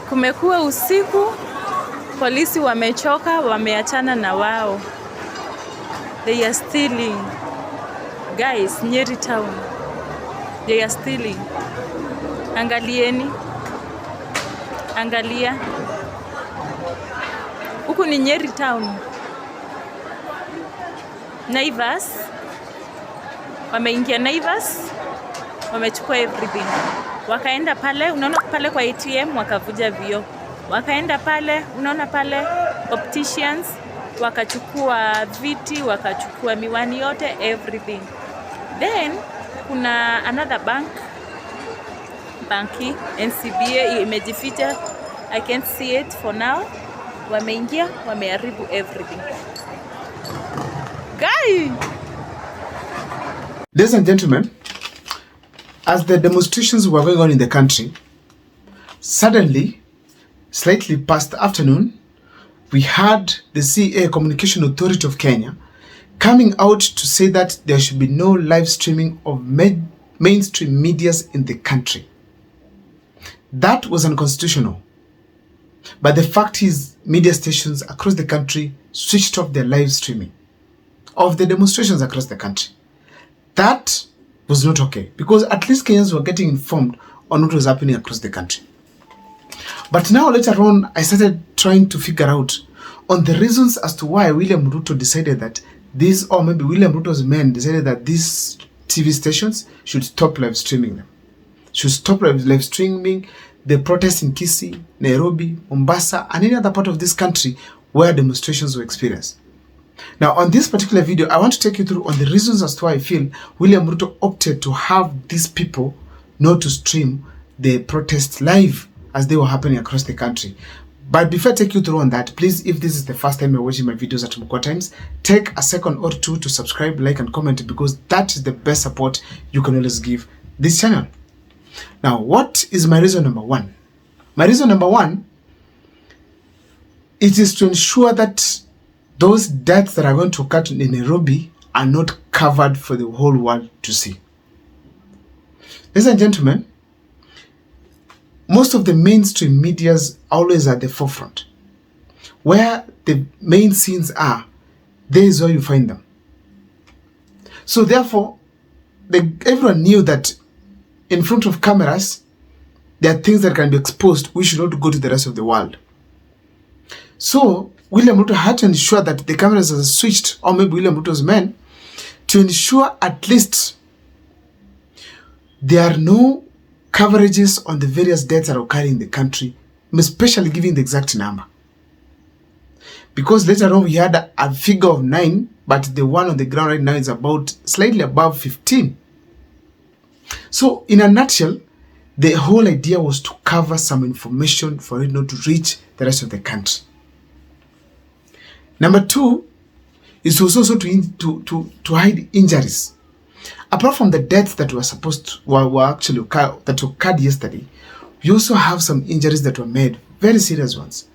Kumekuwa usiku, polisi wamechoka, wameachana na wao. They are stealing. Guys, Nyeri town. They are stealing. Angalieni. Angalia. Huku ni Nyeri town. Naivas. Wameingia Naivas. Wamechukua everything. Wakaenda pale, unaona pale kwa ATM, wakavuja vioo. Wakaenda pale, unaona pale opticians, wakachukua viti, wakachukua miwani yote, everything. Then kuna another banki NCBA imejificha. I can't see it for now. Wameingia, wameharibu everything. Guy! Ladies and gentlemen, as the demonstrations were going on in the country, suddenly, slightly past the afternoon, we had the CA, Communication Authority of Kenya, coming out to say that there should be no live streaming of mainstream medias in the country. That was unconstitutional. But the fact is, media stations across the country switched off their live streaming of the demonstrations across the country. That was not okay, because at least Kenyans were getting informed on what was happening across the country. But now later on, I started trying to figure out on the reasons as to why William Ruto decided that this, or maybe William Ruto's men decided that these TV stations should stop live streaming them. Should stop live streaming the protests in Kisii, Nairobi, Mombasa, and any other part of this country where demonstrations were experienced. Now, on this particular video, I want to take you through on the reasons as to why I feel William Ruto opted to have these people not to stream the protests live as they were happening across the country. But before I take you through on that, please, if this is the first time you're watching my videos at Mukwa Times, take a second or two to subscribe, like, and comment, because that is the best support you can always give this channel. Now, what is my reason number one? My reason number one, it is to ensure that those deaths that are going to occur in Nairobi are not covered for the whole world to see. Ladies and gentlemen, most of the mainstream medias always at the forefront. Where the main scenes are, there is where you find them. So therefore, everyone knew that in front of cameras, there are things that can be exposed. We should not go to the rest of the world. So William Ruto had to ensure that the cameras are switched, or maybe William Ruto's men, to ensure at least there are no coverages on the various deaths that are occurring in the country, especially giving the exact number. Because later on we had a figure of 9, but the one on the ground right now is about slightly above 15. So in a nutshell, the whole idea was to cover some information for it not to reach the rest of the country. Number two is also to hide injuries. Apart from the deaths that that occurred yesterday, we also have some injuries that were made, very serious ones.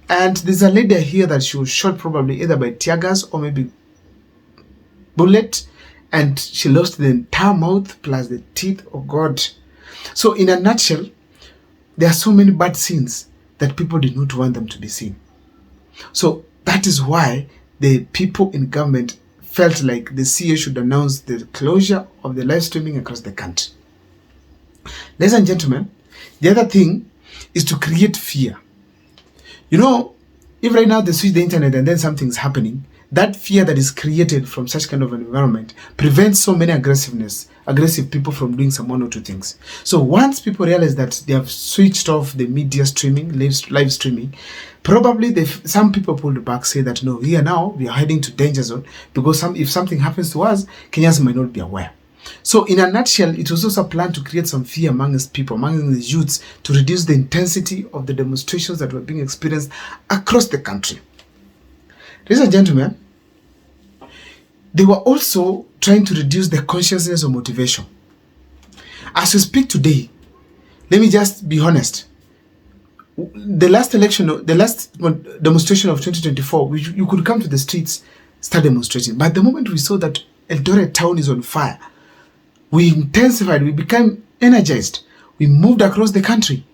And there's a lady here that she was shot probably either by tear gas or maybe bullet, and she lost the entire mouth plus the teeth. Oh God. So in a nutshell, there are so many bad scenes that people did not want them to be seen. So that is why the people in government felt like the CA should announce the closure of the live streaming across the country. Ladies and gentlemen, the other thing is to create fear. You know, if right now they switch the internet and then something's happening, that fear that is created from such kind of an environment prevents so many aggressive people from doing some one or two things. So once people realize that they have switched off the media streaming, live streaming, probably some people pulled back, say that no, here now we are heading to danger zone, because if something happens to us, Kenyans might not be aware. So in a nutshell, it was also a plan to create some fear amongst people, among the youths, to reduce the intensity of the demonstrations that were being experienced across the country. Ladies and gentlemen, they were also trying to reduce the consciousness of motivation. As we speak today, let me just be honest. The last election, the last demonstration of 2024, you could come to the streets, start demonstrating. But the moment we saw that Eldoret town is on fire, we intensified, we became energized. We moved across the country,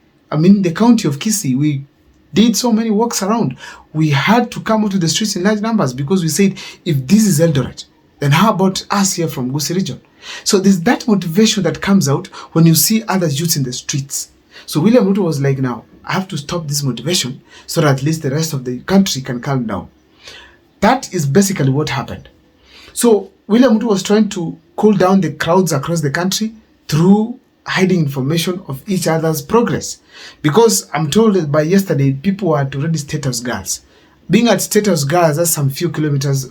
the county of Kisii, we did so many walks around. We had to come out to the streets in large numbers because we said, if this is Eldoret, then how about us here from Gusii region? So there's that motivation that comes out when you see other youths in the streets. So William Ruto was like, now, I have to stop this motivation so that at least the rest of the country can calm down. That is basically what happened. So William Ruto was trying to cool down the crowds across the country through hiding information of each other's progress. Because I'm told that by yesterday, people were already State House girls. Being at State House girls, that's some few meters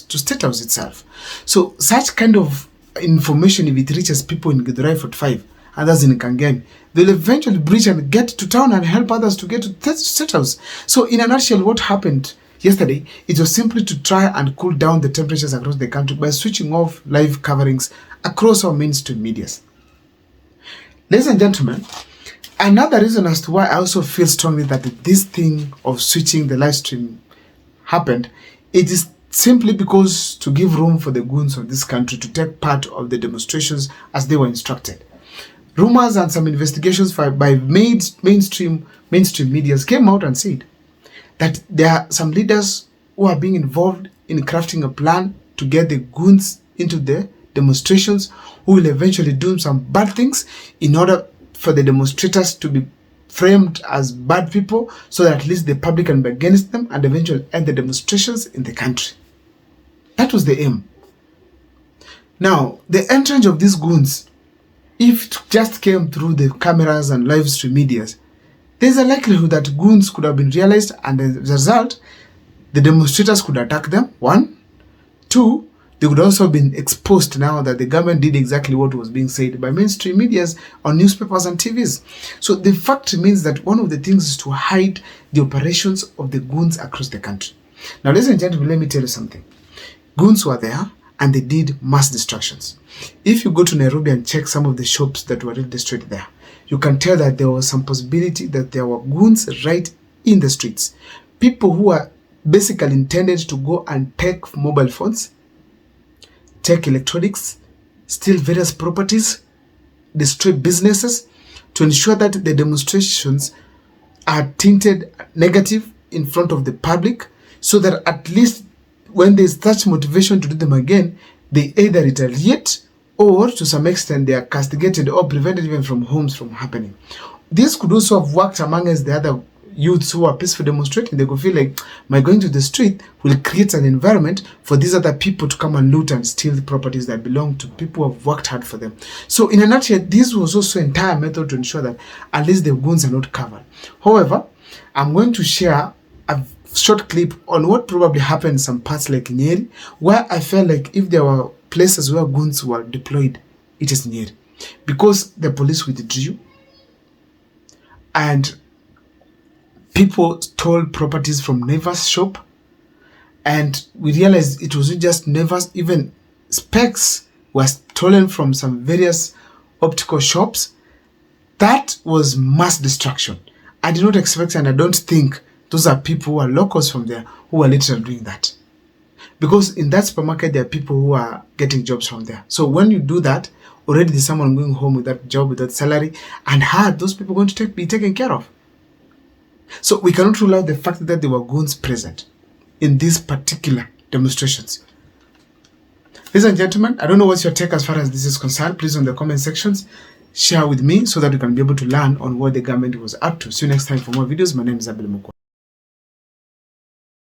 to State House itself. So such kind of information, if it reaches people in Githurai 45, others in Kangemi, they'll eventually breach and get to town and help others to get to State House. So in a nutshell, what happened yesterday, it was simply to try and cool down the temperatures across the country by switching off live coverings across our mainstream medias. Ladies and gentlemen, another reason as to why I also feel strongly that this thing of switching the live stream happened, it is simply because to give room for the goons of this country to take part of the demonstrations as they were instructed. Rumors and some investigations by mainstream medias came out and said that there are some leaders who are being involved in crafting a plan to get the goons into the demonstrations, who will eventually do some bad things in order for the demonstrators to be framed as bad people, so that at least the public can be against them and eventually end the demonstrations in the country. That was the aim. Now, the entrance of these goons, if it just came through the cameras and live stream medias, there's a likelihood that goons could have been realized, and as a result, the demonstrators could attack them. 1. 2, they would also have been exposed now that the government did exactly what was being said by mainstream medias on newspapers and TVs. So the fact remains that one of the things is to hide the operations of the goons across the country. Now, ladies and gentlemen, let me tell you something. Goons were there and they did mass destructions. If you go to Nairobi and check some of the shops that were destroyed there, you can tell that there was some possibility that there were goons right in the streets. People who are basically intended to go and take mobile phones, take electronics, steal various properties, destroy businesses, to ensure that the demonstrations are tinted negative in front of the public, so that at least when there's such motivation to do them again, they either retaliate or to some extent they are castigated or prevented even from homes from happening. This could also have worked amongst the other youths who are peacefully demonstrating. They could feel like, my going to the street will create an environment for these other people to come and loot and steal the properties that belong to people who have worked hard for them. So in a nutshell, this was also an entire method to ensure that at least the goons are not covered. However, I'm going to share a short clip on what probably happened in some parts like Nyeri, where I felt like if there were places where goons were deployed, it is Nyeri. Because the police withdrew and people stole properties from neighbors' shop, and we realized it wasn't just neighbors, even specs were stolen from some various optical shops. That was mass destruction. I did not expect, and I don't think those are people who are locals from there who are literally doing that. Because in that supermarket, there are people who are getting jobs from there. So when you do that, already there's someone going home with that job, with that salary, and how are those people going to be taken care of? So we cannot rule out the fact that there were goons present in these particular demonstrations. Ladies and gentlemen, I don't know what's your take as far as this is concerned. Please, on the comment sections, share with me so that we can be able to learn on what the government was up to. See you next time for more videos. My name is Abel Mukwa.